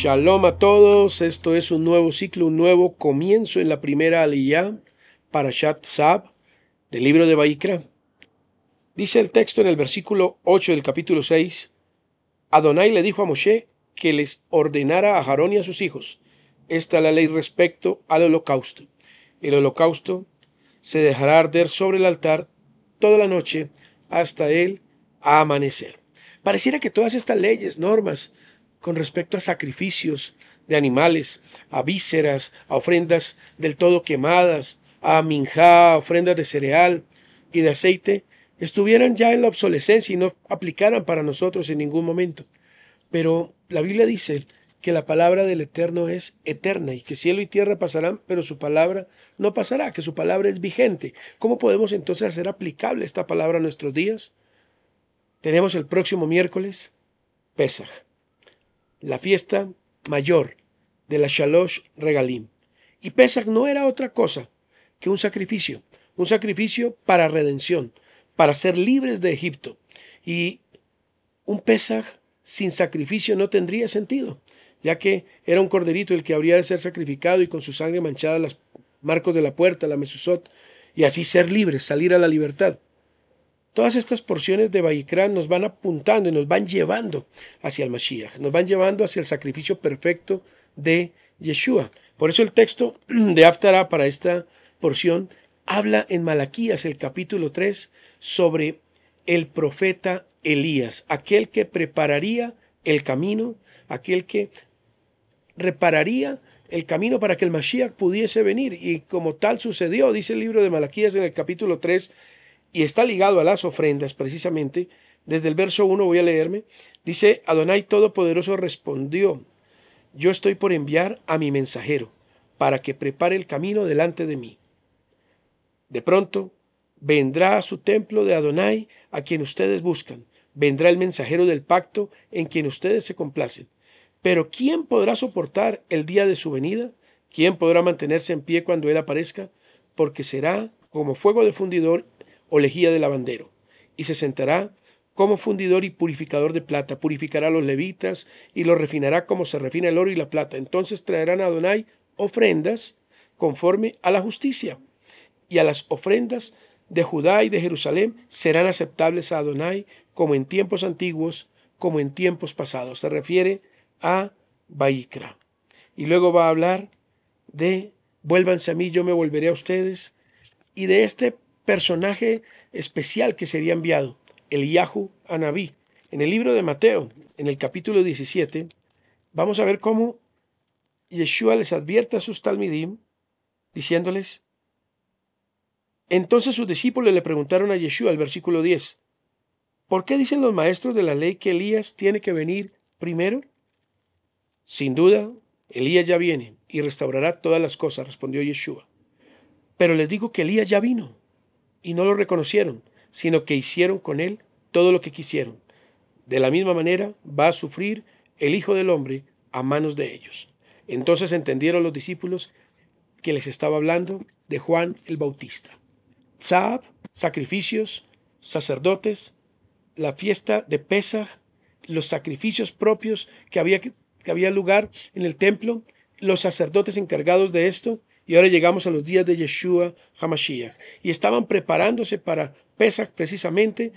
Shalom a todos, esto es un nuevo ciclo, un nuevo comienzo en la primera aliyá, Parashat Tzab, del libro de Vayikra. Dice el texto en el versículo 8 del capítulo 6, Adonai le dijo a Moshe que les ordenara a Aarón y a sus hijos. Esta es la ley respecto al holocausto. El holocausto se dejará arder sobre el altar toda la noche hasta el amanecer. Pareciera que todas estas leyes, normas, con respecto a sacrificios de animales, a vísceras, a ofrendas del todo quemadas, a minjá, a ofrendas de cereal y de aceite, estuvieran ya en la obsolescencia y no aplicaran para nosotros en ningún momento. Pero la Biblia dice que la palabra del Eterno es eterna y que cielo y tierra pasarán, pero su palabra no pasará, que su palabra es vigente. ¿Cómo podemos entonces hacer aplicable esta palabra a nuestros días? Tenemos el próximo miércoles, Pesaj, la fiesta mayor de la Shalosh Regalim. Y Pesaj no era otra cosa que un sacrificio para redención, para ser libres de Egipto. Y un Pesaj sin sacrificio no tendría sentido, ya que era un corderito el que habría de ser sacrificado y con su sangre manchada los marcos de la puerta, la mesuzot, y así ser libres, salir a la libertad. Todas estas porciones de Vayikra nos van apuntando y nos van llevando hacia el Mashiach, nos van llevando hacia el sacrificio perfecto de Yeshua. Por eso el texto de Haftarah para esta porción habla en Malaquías, el capítulo 3, sobre el profeta Elías, aquel que prepararía el camino, aquel que repararía el camino para que el Mashiach pudiese venir. Y como tal sucedió, dice el libro de Malaquías en el capítulo 3, y está ligado a las ofrendas precisamente. Desde el verso 1 voy a leerme. Dice, Adonai Todopoderoso respondió, yo estoy por enviar a mi mensajero para que prepare el camino delante de mí. De pronto vendrá a su templo de Adonai a quien ustedes buscan. Vendrá el mensajero del pacto en quien ustedes se complacen. Pero ¿quién podrá soportar el día de su venida? ¿Quién podrá mantenerse en pie cuando él aparezca? Porque será como fuego de fundidor o lejía de lavandero, y se sentará como fundidor y purificador de plata, purificará a los levitas y los refinará como se refina el oro y la plata. Entonces traerán a Adonai ofrendas conforme a la justicia, y a las ofrendas de Judá y de Jerusalén serán aceptables a Adonai como en tiempos antiguos, como en tiempos pasados. Se refiere a Vayikra. Y luego va a hablar de vuélvanse a mí, yo me volveré a ustedes, y de este personaje especial que sería enviado, Eliyahu Anabí. En el libro de Mateo, en el capítulo 17, vamos a ver cómo Yeshua les advierte a sus talmidim, diciéndoles, entonces sus discípulos le preguntaron a Yeshua, el versículo 10, ¿por qué dicen los maestros de la ley que Elías tiene que venir primero? Sin duda, Elías ya viene y restaurará todas las cosas, respondió Yeshua. Pero les digo que Elías ya vino y no lo reconocieron, sino que hicieron con él todo lo que quisieron. De la misma manera va a sufrir el Hijo del Hombre a manos de ellos. Entonces entendieron los discípulos que les estaba hablando de Juan el Bautista. Tzab, sacrificios, sacerdotes, la fiesta de Pesaj, los sacrificios propios que había lugar en el templo, los sacerdotes encargados de esto. Y ahora llegamos a los días de Yeshua HaMashiach. Y estaban preparándose para Pesach precisamente.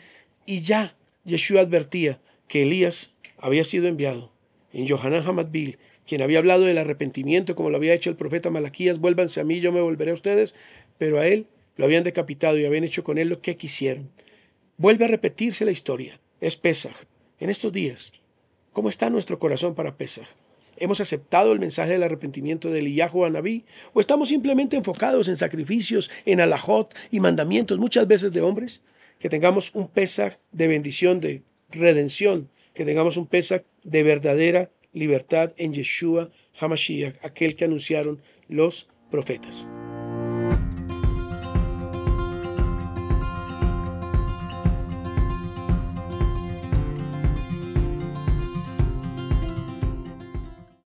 Y ya Yeshua advertía que Elías había sido enviado. En Yohanan Hamadbil, quien había hablado del arrepentimiento, como lo había hecho el profeta Malaquías, vuélvanse a mí, yo me volveré a ustedes. Pero a él lo habían decapitado y habían hecho con él lo que quisieron. Vuelve a repetirse la historia. Es Pesach. En estos días, ¿cómo está nuestro corazón para Pesach? ¿Hemos aceptado el mensaje del arrepentimiento de Eliyahu Anabí? ¿O estamos simplemente enfocados en sacrificios, en alajot y mandamientos, muchas veces de hombres? Que tengamos un Pesaj de bendición, de redención, que tengamos un Pesaj de verdadera libertad en Yeshua HaMashiach, aquel que anunciaron los profetas.